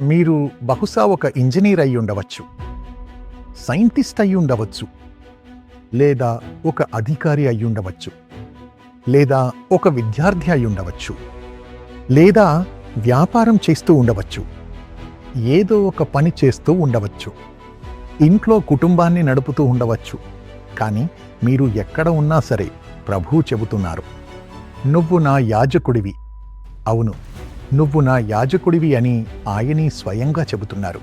మీరు బహుశా ఒక ఇంజనీర్ అయి ఉండవచ్చు, సైంటిస్ట్ అయి ఉండవచ్చు, లేదా ఒక అధికారి అయి ఉండవచ్చు, లేదా ఒక విద్యార్థి అయి ఉండవచ్చు, లేదా వ్యాపారం చేస్తూ ఉండవచ్చు, ఏదో ఒక పని చేస్తూ ఉండవచ్చు, ఇంట్లో కుటుంబాన్ని నడుపుతూ ఉండవచ్చు. కానీ మీరు ఎక్కడ ఉన్నా సరే ప్రభువు చెబుతున్నారు, నువ్వు నా యాజకుడివి. అవును, నువ్వు నా యాజకుడివి అని ఆయనే స్వయంగా చెబుతున్నారు.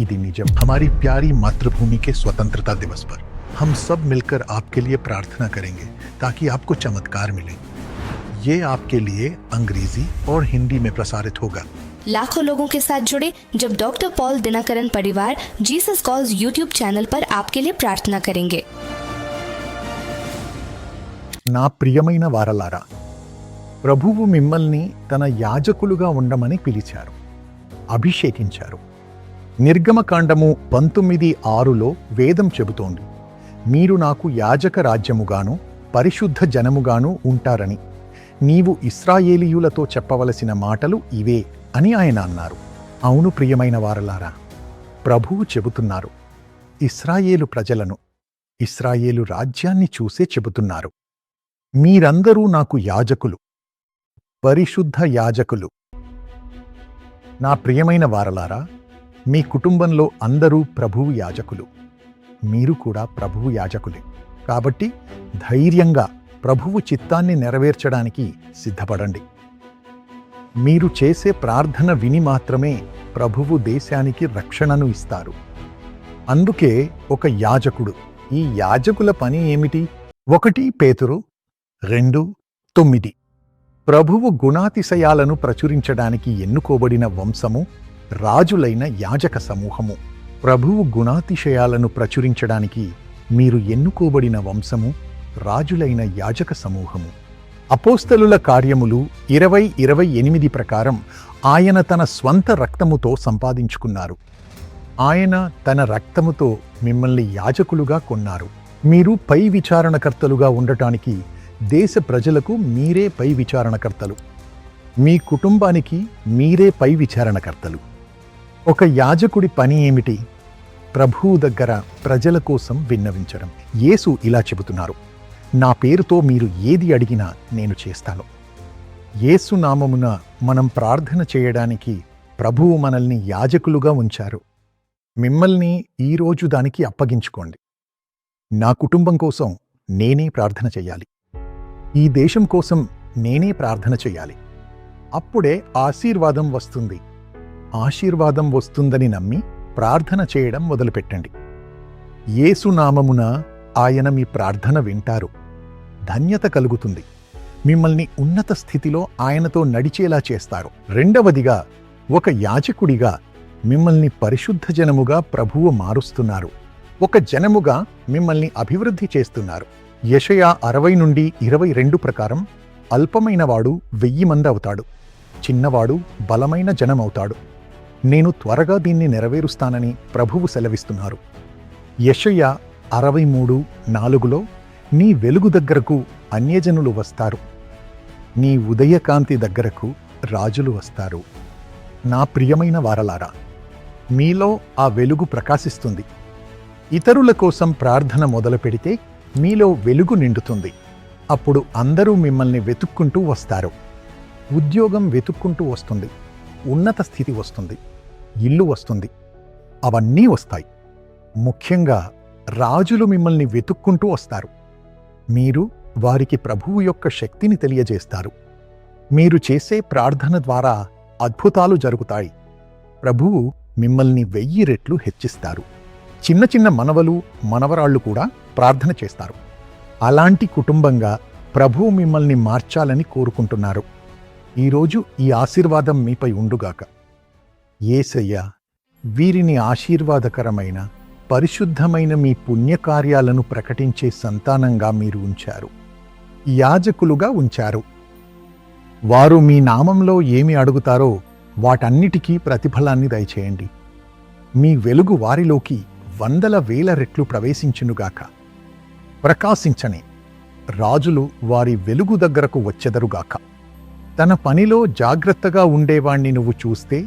ఇది నిజం. हमारी प्यारी मातृभूमि के स्वतंत्रता दिवस पर हम सब मिलकर आपके लिए प्रार्थना करेंगे ताकि आपको चमत्कार मिले। ये आपके लिए अंग्रेजी और हिंदी में प्रसारित होगा। लाखों लोगों के साथ जुड़े जब डॉक्टर पॉल दिनकरन परिवार जीसस कॉल्स यूट्यूब चैनल पर आपके लिए प्रार्थना करेंगे। నా ప్రియమైన వారలారా, ప్రభువు మిమ్మల్ని తన యాజకులుగా ఉండమని పిలిచారు, అభిషేకించారు. నిర్గమకాండము 19:6లో వేదం చెబుతోంది, మీరు నాకు యాజక రాజ్యముగాను పరిశుద్ధ జనముగాను ఉంటారని. నీవు ఇశ్రాయేలీయులతో చెప్పవలసిన మాటలు ఇవే అని ఆయన అన్నారు. అవును ప్రియమైన వారలారా, ప్రభువు చెబుతున్నారు, ఇశ్రాయేలు ప్రజలను, ఇశ్రాయేలు రాజ్యాన్ని చూసే చెబుతున్నారు. మీరందరూ నాకు యాజకులు, పరిశుద్ధ యాజకులు. నా ప్రియమైన వారలారా, మీ కుటుంబంలో అందరూ ప్రభువు యాజకులు. మీరు కూడా ప్రభువు యాజకులే. కాబట్టి ధైర్యంగా ప్రభువు చిత్తాన్ని నెరవేర్చడానికి సిద్ధపడండి. మీరు చేసే ప్రార్థన విని మాత్రమే ప్రభువు దేశానికి రక్షణను ఇస్తారు. అందుకే ఒక యాజకుడు. ఈ యాజకుల పని ఏమిటి? 1 పేతురు 2:9. ప్రభువు గుణాతిశయాలను ప్రచురించడానికి ఎన్నుకోబడిన వంశము, రాజులైన యాజక సమూహము. ప్రభువు గుణాతిశయాలను ప్రచురించడానికి మీరు ఎన్నుకోబడిన వంశము, రాజులైన యాజక సమూహము. అపోస్తలుల కార్యములు 20:28 ప్రకారం ఆయన తన స్వంత రక్తముతో సంపాదించుకున్నారు. ఆయన తన రక్తముతో మిమ్మల్ని యాజకులుగా కొన్నారు. మీరు పై విచారణకర్తలుగా ఉండటానికి దేశ ప్రజలకు మీరే పై విచారణకర్తలు. మీ కుటుంబానికి మీరే పై విచారణకర్తలు. ఒక యాజకుడి పని ఏమిటి? ప్రభువు దగ్గర ప్రజల కోసం విన్నవించడం. యేసు ఇలా చెబుతున్నారు, నా పేరుతో మీరు ఏది అడిగినా నేను చేస్తాను. యేసు నామమున మనం ప్రార్థన చేయడానికి ప్రభువు మనల్ని యాజకులుగా ఉంచారు. మిమ్మల్ని ఈరోజు దానికి అప్పగించుకోండి. నా కుటుంబం కోసం నేనే ప్రార్థన చెయ్యాలి. ఈ దేశం కోసం నేనే ప్రార్థన చెయ్యాలి. అప్పుడే ఆశీర్వాదం వస్తుంది. ఆశీర్వాదం వస్తుందని నమ్మి ప్రార్థన చేయడం మొదలుపెట్టండి. యేసు నామమున ఆయన మీ ప్రార్థన వింటారు. ధన్యత కలుగుతుంది. మిమ్మల్ని ఉన్నత స్థితిలో ఆయనతో నడిచేలా చేస్తారు. రెండవదిగా, ఒక యాజకుడిగా మిమ్మల్ని పరిశుద్ధ జనముగా ప్రభువు మారుస్తున్నారు. ఒక జనముగా మిమ్మల్ని అభివృద్ధి చేస్తున్నారు. యెషయా 60:22 ప్రకారం అల్పమైనవాడు 1000 మంది అవుతాడు, చిన్నవాడు బలమైన జనమవుతాడు. నేను త్వరగా దీన్ని నెరవేరుస్తానని ప్రభువు సెలవిస్తున్నారు. యెషయా 63:4లో నీ వెలుగు దగ్గరకు అన్యజనులు వస్తారు, నీ ఉదయకాంతి దగ్గరకు రాజులు వస్తారు. నా ప్రియమైన వారలారా, మీలో ఆ వెలుగు ప్రకాశిస్తుంది. ఇతరుల కోసం ప్రార్థన మొదలు పెడితే మీలో వెలుగు నిండుతుంది. అప్పుడు అందరూ మిమ్మల్ని వెతుక్కుంటూ వస్తారు. ఉద్యోగం వెతుక్కుంటూ వస్తుంది, ఉన్నత స్థితి వస్తుంది, ఇల్లు వస్తుంది, అవన్నీ వస్తాయి. ముఖ్యంగా రాజులు మిమ్మల్ని వెతుక్కుంటూ వస్తారు. మీరు వారికి ప్రభువు యొక్క శక్తిని తెలియజేస్తారు. మీరు చేసే ప్రార్థన ద్వారా అద్భుతాలు జరుగుతాయి. ప్రభువు మిమ్మల్ని 1000 రెట్లు హెచ్చిస్తారు. చిన్న చిన్న మనవలు, మనవరాళ్ళు కూడా ప్రార్థన చేస్తారు. అలాంటి కుటుంబంగా ప్రభువు మిమ్మల్ని మార్చాలని కోరుకుంటున్నారు. ఈరోజు ఈ ఆశీర్వాదం మీపై ఉండుగాక. యేసయ్య వీరిని ఆశీర్వాదకరమైన, పరిశుద్ధమైన మీ పుణ్యకార్యాలను ప్రకటించే సంతానంగా మీరు ఉంచారు, యాజకులుగా ఉంచారు. వారు మీ నామంలో ఏమి అడుగుతారో వాటన్నిటికీ ప్రతిఫలాన్ని దయచేయండి. మీ వెలుగు వారిలోకి 100,000 రెట్లు ప్రవేశించునుగాక. ప్రకాశించని రాజులు వారి వెలుగు దగ్గరకు వచ్చెదరుగాక. తన పనిలో జాగ్రత్తగా ఉండేవాణ్ణి నువ్వు చూస్తే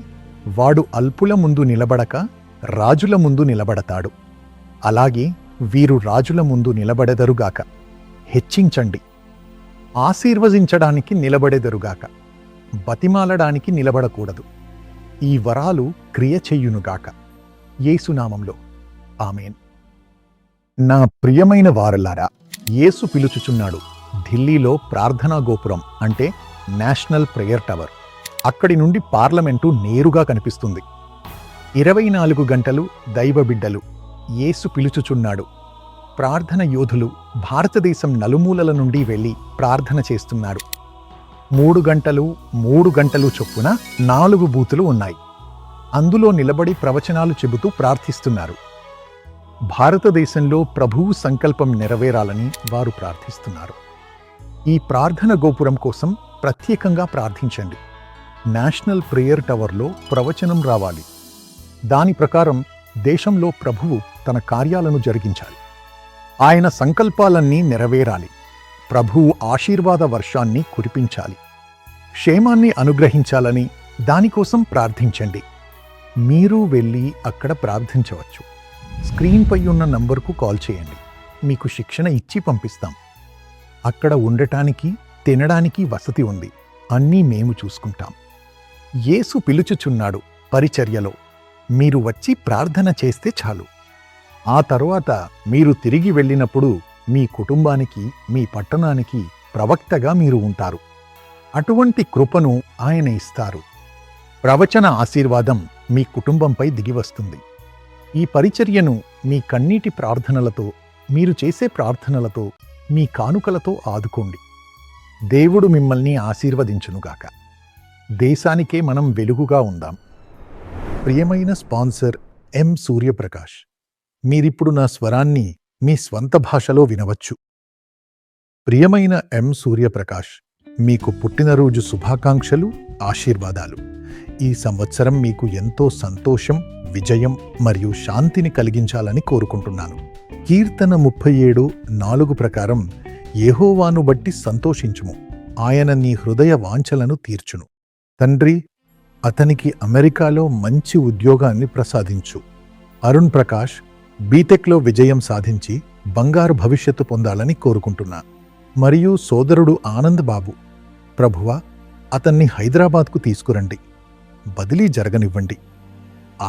వాడు అల్పుల ముందు నిలబడక రాజుల ముందు నిలబడతాడు. అలాగే వీరు రాజుల ముందు నిలబడెదరుగాక. హెచ్చించండి. ఆశీర్వదించడానికి నిలబడెదరుగాక. బతిమాలడానికి నిలబడకూడదు. ఈ వరాలు క్రియ చెయ్యునుగాక. యేసునామంలో ఆమేన్. నా ప్రియమైన వారలారా, యేసు పిలుచుచున్నాడు. ఢిల్లీలో ప్రార్థనా గోపురం అంటే నేషనల్ ప్రేయర్ టవర్. అక్కడి నుండి పార్లమెంటు నేరుగా కనిపిస్తుంది. 24 గంటలు దైవ బిడ్డలు యేసు పిలుచుచున్నాడు. ప్రార్థన యోధులు భారతదేశం నలుమూలల నుండి వెళ్ళి ప్రార్థన చేస్తున్నారు. 3 గంటలు చొప్పున 4 బూతులు ఉన్నాయి. అందులో నిలబడి ప్రవచనాలు చెబుతూ ప్రార్థిస్తున్నారు. భారతదేశంలో ప్రభువు సంకల్పం నెరవేరాలని వారు ప్రార్థిస్తున్నారు. ఈ ప్రార్థన గోపురం కోసం ప్రత్యేకంగా ప్రార్థించండి. నేషనల్ ప్రేయర్ టవర్లో ప్రవచనం రావాలి. దాని ప్రకారం దేశంలో ప్రభువు తన కార్యాలను జరిగించాలి. ఆయన సంకల్పాలన్నీ నెరవేరాలి. ప్రభువు ఆశీర్వాద వర్షాన్ని కురిపించాలి. క్షేమాన్ని అనుగ్రహించాలని దానికోసం ప్రార్థించండి. మీరు వెళ్ళి అక్కడ ప్రార్థించవచ్చు. స్క్రీన్పై ఉన్న నంబర్కు కాల్ చేయండి. మీకు శిక్షణ ఇచ్చి పంపిస్తాం. అక్కడ ఉండటానికి తినడానికి వసతి ఉంది. అన్నీ మేము చూసుకుంటాం. యేసు పిలుచుచున్నాడు పరిచర్యలో. మీరు వచ్చి ప్రార్థన చేస్తే చాలు. ఆ తరువాత మీరు తిరిగి వెళ్ళినప్పుడు మీ కుటుంబానికి, మీ పట్టణానికి ప్రవక్తగా మీరు ఉంటారు. అటువంటి కృపను ఆయన ఇస్తారు. ప్రవచన ఆశీర్వాదం మీ కుటుంబంపై దిగివస్తుంది. ఈ పరిచర్యను మీ కన్నీటి ప్రార్థనలతో, మీరు చేసే ప్రార్థనలతో, మీ కానుకలతో ఆదుకోండి. దేవుడు మిమ్మల్ని ఆశీర్వదించునుగాక. దేశానికే మనం వెలుగుగా ఉందాం. ప్రియమైన స్పాన్సర్ ఎం సూర్యప్రకాష్, మీరిప్పుడు నా స్వరాన్ని మీ స్వంత భాషలో వినవచ్చు. ప్రియమైన ఎం సూర్యప్రకాష్, మీకు పుట్టినరోజు శుభాకాంక్షలు, ఆశీర్వాదాలు. ఈ సంవత్సరం మీకు ఎంతో సంతోషం, విజయం మరియు శాంతిని కలిగించాలని కోరుకుంటున్నాను. కీర్తన 37:4 ప్రకారం యెహోవాను బట్టి సంతోషించుము, ఆయన నీ హృదయ వాంఛలను తీర్చును. తండ్రి, అతనికి అమెరికాలో మంచి ఉద్యోగాన్ని ప్రసాదించు. అరుణ్ ప్రకాష్ బీటెక్లో విజయం సాధించి బంగారు భవిష్యత్తు పొందాలని కోరుకుంటున్నా. మరియు సోదరుడు ఆనంద్ బాబు, ప్రభువా, అతన్ని హైదరాబాద్కు తీసుకురండి. బదిలీ జరగనివ్వండి.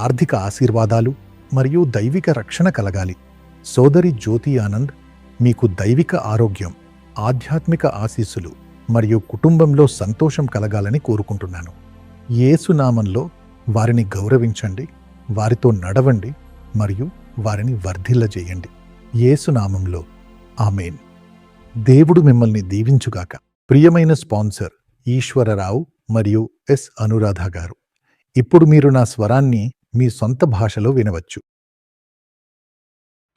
ఆర్థిక ఆశీర్వాదాలు మరియు దైవిక రక్షణ కలగాలి. సోదరి జ్యోతి ఆనంద్, మీకు దైవిక ఆరోగ్యం, ఆధ్యాత్మిక ఆశీస్సులు మరియు కుటుంబంలో సంతోషం కలగాలని కోరుకుంటున్నాను. యేసు నామంలో వారిని గౌరవించండి, వారితో నడవండి మరియు వారిని వర్ధిల్లజేయండి. యేసు నామంలో ఆమేన్. దేవుడు మిమ్మల్ని దీవించుగాక. ప్రియమైన స్పాన్సర్ ఈశ్వరరావు మరియు ఎస్ అనురాధ గారు, ఇప్పుడు మీరు నా స్వరాన్ని మీ సొంత భాషలో వినవచ్చు.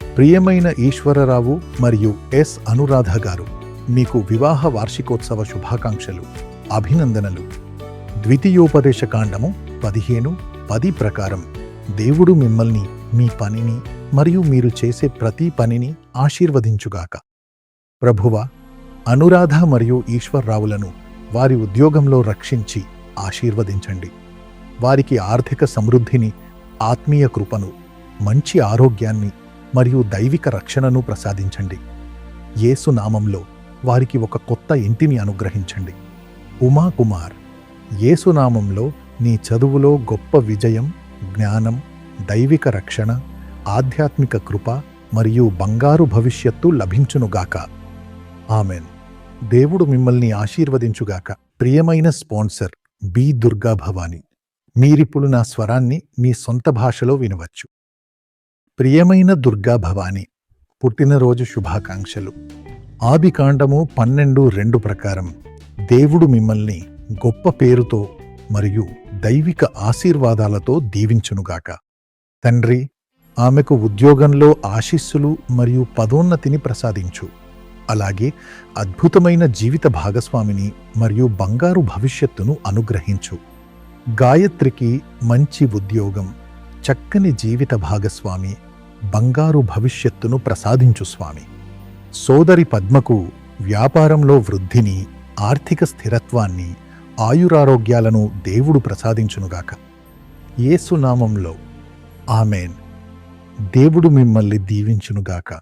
ప్రియమైన ఈశ్వరరావు మరియు ఎస్ అనురాధ గారు, మీకు వివాహ వార్షికోత్సవ శుభాకాంక్షలు, అభినందనలు. ద్వితీయోపదేశకాండము 15:10 ప్రకారం దేవుడు మిమ్మల్ని, మీ పనిని మరియు మీరు చేసే ప్రతి పనిని ఆశీర్వదించుగాక. ప్రభువా, అనురాధ మరియు ఈశ్వర్రావులను వారి ఉద్యోగంలో రక్షించి ఆశీర్వదించండి. వారికి ఆర్థిక సమృద్ధిని, ఆత్మీయ కృపను, మంచి ఆరోగ్యాన్ని మరియు దైవిక రక్షణను ప్రసాదించండి. యేసు నామంలో వారికి ఒక కొత్త ఇంటిని అనుగ్రహించండి. ఉమా కుమార్, యేసు నామంలో నీ చదువులో గొప్ప విజయం, జ్ఞానం, దైవిక రక్షణ, ఆధ్యాత్మిక కృప మరియు బంగారు భవిష్యత్తు లభించునుగాక. ఆమెన్. దేవుడు మిమ్మల్ని ఆశీర్వదించుగాక. ప్రియమైన స్పాన్సర్ బి దుర్గా భవాని, మీరిప్పుడు నా స్వరాన్ని మీ సొంత భాషలో వినవచ్చు. ప్రియమైన దుర్గా భవాని, పుట్టినరోజు శుభాకాంక్షలు. ఆదికాండము 12:2 ప్రకారం దేవుడు మిమ్మల్ని గొప్ప పేరుతో మరియు దైవిక ఆశీర్వాదాలతో దీవించునుగాక. తండ్రి, ఆమెకు ఉద్యోగంలో ఆశీస్సులు మరియు పదోన్నతిని ప్రసాదించు. అలాగే అద్భుతమైన జీవిత భాగస్వామిని మరియు బంగారు భవిష్యత్తును అనుగ్రహించు. గాయత్రికి మంచి ఉద్యోగం, చక్కని జీవిత భాగస్వామి, బంగారు భవిష్యత్తును ప్రసాదించు స్వామి. సోదరి పద్మకు వ్యాపారంలో వృద్ధిని, ఆర్థిక స్థిరత్వాన్ని, ఆయురారోగ్యాలను దేవుడు ప్రసాదించునుగాక. యేసు నామంలో ఆమేన్. దేవుడు మిమ్మల్ని దీవించునుగాక.